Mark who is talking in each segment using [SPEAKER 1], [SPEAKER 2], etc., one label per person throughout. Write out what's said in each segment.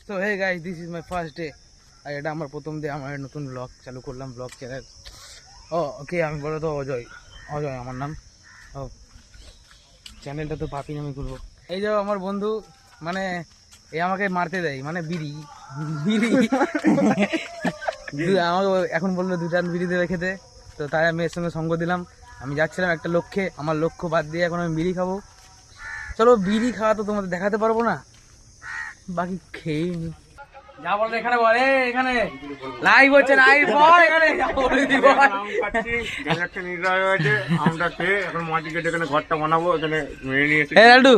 [SPEAKER 1] So hey guys, this is my first day. আর এটা আমার প্রথম ডে, আমার নতুন ব্লগ চালু করলাম, ব্লগ চ্যানেল। ওকে, আমি বলো তো অজয়, অজয় আমার নাম। ও চ্যানেলটা তো পাপি নামে করবো। এই যে আমার বন্ধু, মানে এ আমাকে মারতে দেয়, মানে বিড়ি বিড়ি আমাকে এখন বললো 2 টান বিড়ি দেবে খেতে, তো তাই আমি এর সঙ্গে সঙ্গ দিলাম। আমি যাচ্ছিলাম একটা লক্ষ্যে, আমার লক্ষ্য বাদ দিয়ে এখন আমি বিড়ি খাবো। চলো, বিড়ি খাওয়া তো তোমাদের দেখাতে পারবো না, বাকি খেয়েই নি। যা বল এখানে, বলে এখানে লাইভ হচ্ছে, লাইভ বল এখানে যা বলে দিব।
[SPEAKER 2] ঘরটা বানাবো এখানে
[SPEAKER 1] লাড্ডু,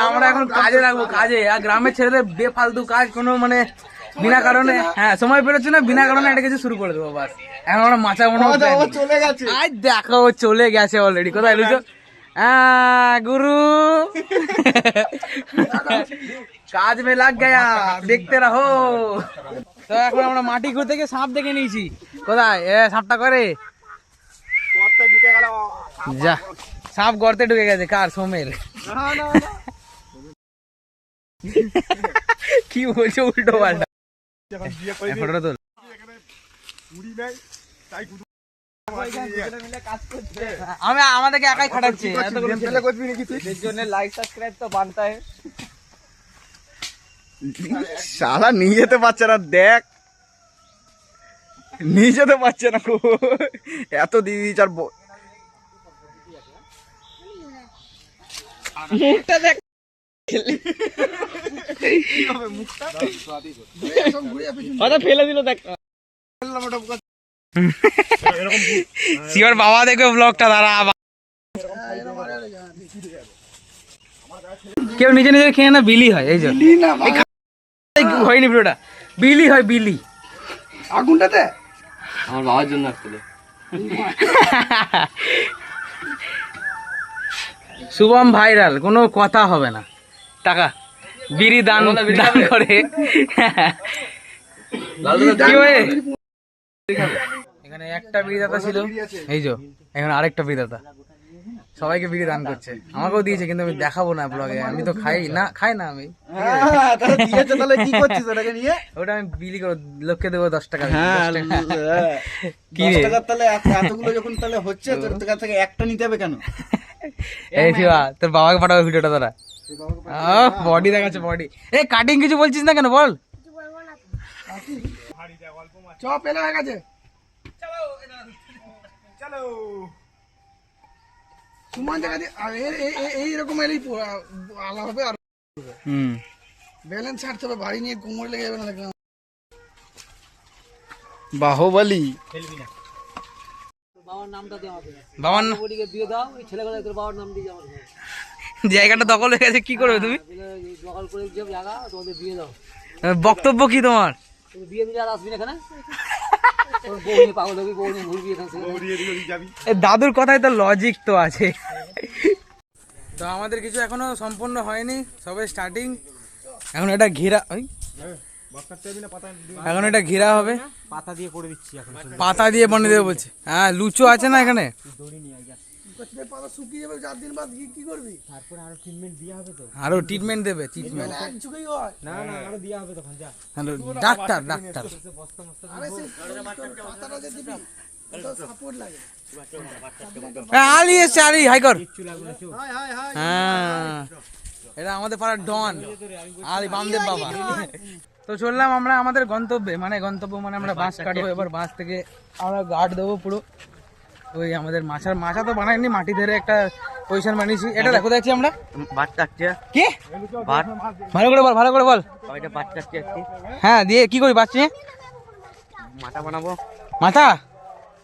[SPEAKER 1] আমরা এখন কাজে লাগবো, কাজে। আর গ্রামের ছেলেদের বেফালতু কাজ, কোনো মানে বিনা কারণে, হ্যাঁ সময় পেরোচ্ছে না, বিনা কারণে একটা কিছু শুরু করে দেবো বাস। এখন আমরা মাচা মনে
[SPEAKER 2] চলে গেছে।
[SPEAKER 1] আজ দেখো চলে গেছে অলরেডি। কোথায় লুচো? গুরু কাজ মে লাগ গয়া, দেখতে রাহো। তো এখন আমরা মাটি খুঁড়তে গিয়ে সাপ দেখে নিয়েছি। কোথায় সাপটা করে? যা, সাপ গর্তে ঢুকে গেছে। কার? সোমের। কি বলছো উল্টো পাল্টা? ফটোটা তোল। আমি আমাদেরকে একাই খাটাচ্ছি, লাইক সাবস্ক্রাইব তো বানতা है।
[SPEAKER 2] শালা নিয়ে যেতে পারছে না, দেখ নিয়ে যেতে পারছে না, এত দিদি চার
[SPEAKER 1] মুখটা দেখ, ফেলে দিল দেখ। শিওর বাবা দেখবে ব্লগটা, দাঁড়া। কেউ নিজে নিজে খেয়ে না বিলি হয়, এই যে হয়নি ভিডিওটা, বিলি হয়, বিলি
[SPEAKER 2] আগুনটাতে
[SPEAKER 3] আমার বাবার জন্য আসছিল।
[SPEAKER 1] শুভম ভাইরাল, কোনো কথা হবে না। টাকা বিড়ি দান দান করে। কি হয়? এখানে একটা বিড়িদাতা ছিল, এই যে এখানে আরেকটা বিড়িদাতা সবাইকে বিড়ি দান করছে। আমাকেও দিয়েছে, কিন্তু আমি দেখাবো না ব্লগে। আমি তো খাই না আমি। ওটা আমি বিলি করে লোককে দেবো 10 টাকা। কি রে
[SPEAKER 2] এতগুলো যখন তাহলে হচ্ছে, তোর থেকে একটা নিতে হবে কেন?
[SPEAKER 1] এই শিবা, তোর বাবাকে পাঠাবো ভিডিওটা তোরা। বডি দেখাচ্ছে, বডি। এই কাটিং কিছু বলছিস না কেন, বল।
[SPEAKER 2] চপ এলো হয়ে গেছে, চলো সুমান জায়গা দিয়ে। আর এইরকম এলেই আলা হবে, আর ব্যালেন্স ছাড়তে হবে, বাড়ি নিয়ে কোমর লেগে যাবে না। বাহুবলী
[SPEAKER 3] বাবার নামটা দিয়ে আমাকে,
[SPEAKER 1] বাবার নাম
[SPEAKER 3] দিয়ে দাও। এই ছেলেগুলো তোর বাবার নাম দিয়ে আমাকে।
[SPEAKER 1] জায়গাটা দখল হয়ে গেছে, কি করবে তুমি?
[SPEAKER 3] দখল করে যে জায়গা, তোমাদের দিয়ে দাও।
[SPEAKER 1] বক্তব্য কি তোমার?
[SPEAKER 3] তুমি বিয়ে দিলে আর আসবি না এখানে। বউ নিয়ে পাগল হবি, বউ নিয়ে ঘুরবি এখানে।
[SPEAKER 1] দাদুর কথায় তো লজিক তো আছে। তো আমাদের কিছু এখনো সম্পূর্ণ হয়নি, সবে স্টার্টিং। এখন এটা ঘেরা, এখন এটা ঘেরা হবে,
[SPEAKER 3] পাতা দিয়ে করে দিচ্ছি এখন।
[SPEAKER 1] পাতা দিয়ে বানিয়ে দেবে বলছে। হ্যাঁ, লুচো আছে না এখানে,
[SPEAKER 2] পাতা শুকিয়ে যাবে 4 দিন বাদ, কি করবি?
[SPEAKER 3] তারপরে আরো ট্রিটমেন্ট দেওয়া হবে তো।
[SPEAKER 1] আরো ট্রিটমেন্ট দেবে, ট্রিটমেন্ট।
[SPEAKER 3] না না, আরো দেওয়া হবে তখন। যা
[SPEAKER 1] হ্যালো, ডাক্তার ডাক্তার।
[SPEAKER 2] আরে সেই পাতাটা যে দিবি, ওটা সাপোর্ট লাগে।
[SPEAKER 1] আলি এসছে, আলি হাই কর।
[SPEAKER 2] High high high.
[SPEAKER 1] হ্যাঁ, এটা আমাদের পাড়ার ডন আলি বামদেব বাবা। তো চললাম আমরা আমাদের গন্তব্যে, মানে গন্তব্য মানে আমরা বাঁশ কাটবো। এবার বাঁশ থেকে আমরা গার্ড দেবো পুরো। ওই আমাদের মাছা তো বানাইনি, মাটি ধরে একটা পজিশন বানিয়েছি। এটা দেখো, দেখছি আমরা
[SPEAKER 3] বাট চাচ্ছে
[SPEAKER 1] কি
[SPEAKER 3] বাট,
[SPEAKER 1] ভালো করে বল, ভালো করে বল।
[SPEAKER 3] ওইটা বাট চাচ্ছে একটি।
[SPEAKER 1] হ্যাঁ, দিয়ে কি করি বাচ্চি
[SPEAKER 3] মাথা বানাবো।
[SPEAKER 1] মাথা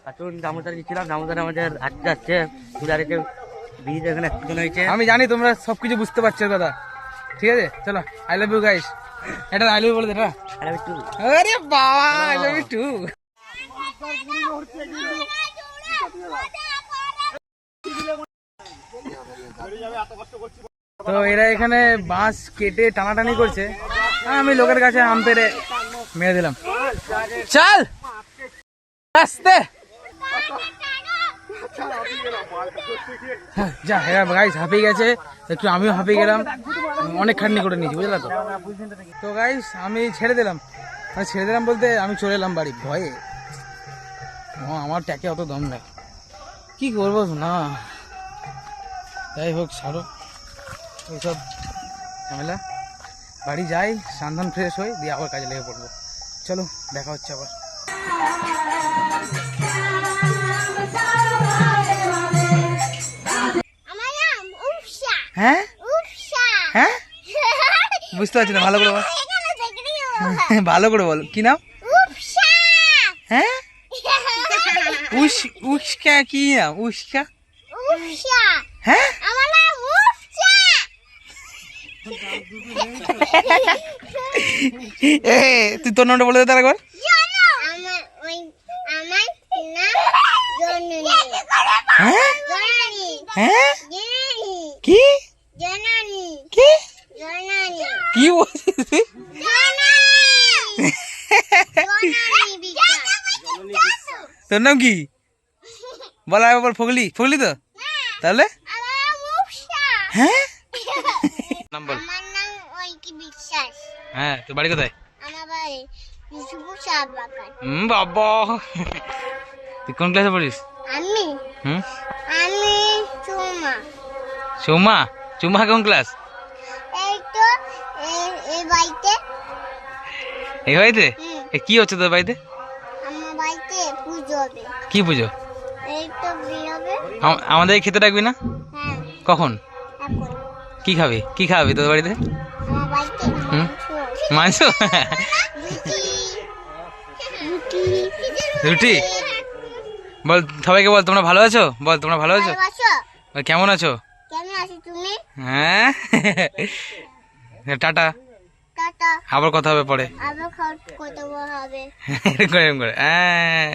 [SPEAKER 3] এখন দামোদার গেছিলাম, দামোদার আমাদের হাঁটতে যাচ্ছে দুধারেতে ব্রিজ, এখানে অ্যাক্সিডেন্ট হয়েছে।
[SPEAKER 1] আমি জানি তোমরা সবকিছু বুঝতে পারছো দাদা, ঠিক আছে। চলো, আই লাভ ইউ গাইস। এটা আই লাভ ইউ বলে দে।
[SPEAKER 3] আরে একটু
[SPEAKER 1] আরে বাবা, আই লাভ ইউ টু। তো এরা এখানে বাঁশ কেটে টানাটানি করছে, আমি লোকের কাছে আম পেরে মেরে দিলাম। চল আস্তে, যা হ্যাঁ গাইস হাঁপিয়ে গেছে, একটু আমিও হাঁপিয়ে গেলাম, অনেক খাটনি করে নিয়েছি বুঝলা তো। তো গাইস আমি ছেড়ে দিলাম বলতে আমি চলে এলাম বাড়ি ভয়ে। আমার ট্যাকে অত দম নেই, কি করবো না। যাই হোক ছাড়ো ওইসব ঝামেলা, বাড়ি যাই, স্নান ফ্রেশ হই, দিয়ে আবার কাজে লেগে পড়বো। চলো দেখা হচ্ছে আবার। হ্যাঁ হ্যাঁ বুঝতে পারছি না, ভালো করে বল, ভালো করে বল কি নাম? হ্যাঁ উস্কা কি নাম? উস্কা হ্যাঁ এ তুই তোর নামটা বলে দে তার একবার। হ্যাঁ হ্যাঁ কি কি কি বলছিস তুই? তোর নাম কি বল একবার? ফগলি ফগলি তো তাহলে হ্যাঁ নাম বল।
[SPEAKER 4] আমার নাম ঐকি বিশ্বাস।
[SPEAKER 1] হ্যাঁ তোর বাড়ি কোথায়?
[SPEAKER 4] আমার বাড়ি বিষ্ণুপুর চা বাগান।
[SPEAKER 1] বাবা তুই কোন ক্লাসে পড়িস?
[SPEAKER 4] আমি
[SPEAKER 1] হুম
[SPEAKER 4] আমি চুমা।
[SPEAKER 1] চুমা? চুমা কোন ক্লাস?
[SPEAKER 4] এই তো এই বাড়িতে।
[SPEAKER 1] এই বাড়িতে?
[SPEAKER 4] হুম।
[SPEAKER 1] এ কি হচ্ছে তোর বাড়িতে?
[SPEAKER 4] আমার বাড়িতে পুজো হবে।
[SPEAKER 1] কি পুজো?
[SPEAKER 4] এই তো বিয়ে হবে।
[SPEAKER 1] আমাদের খেতে ডাকবি না?
[SPEAKER 4] হ্যাঁ
[SPEAKER 1] কখন?
[SPEAKER 4] এখন
[SPEAKER 1] কি খাবি? কি খাওয়াবি তোর বাড়িতে?
[SPEAKER 4] আমার বাড়িতে
[SPEAKER 1] হুম?
[SPEAKER 4] মাংস,
[SPEAKER 1] মাংস?
[SPEAKER 4] রুটি
[SPEAKER 1] রুটি? বল সবাইকে বল তোমরা ভালো আছো, বল তোমরা ভালো আছো,
[SPEAKER 4] ভালোবাসো?
[SPEAKER 1] বল, কেমন আছো?
[SPEAKER 4] কেমন আছো তুমি?
[SPEAKER 1] হ্যাঁ টাটা,
[SPEAKER 4] টাটা।
[SPEAKER 1] আবার কথা হবে পরে।
[SPEAKER 4] আবার কত হবে?
[SPEAKER 1] এরকম করে হ্যাঁ।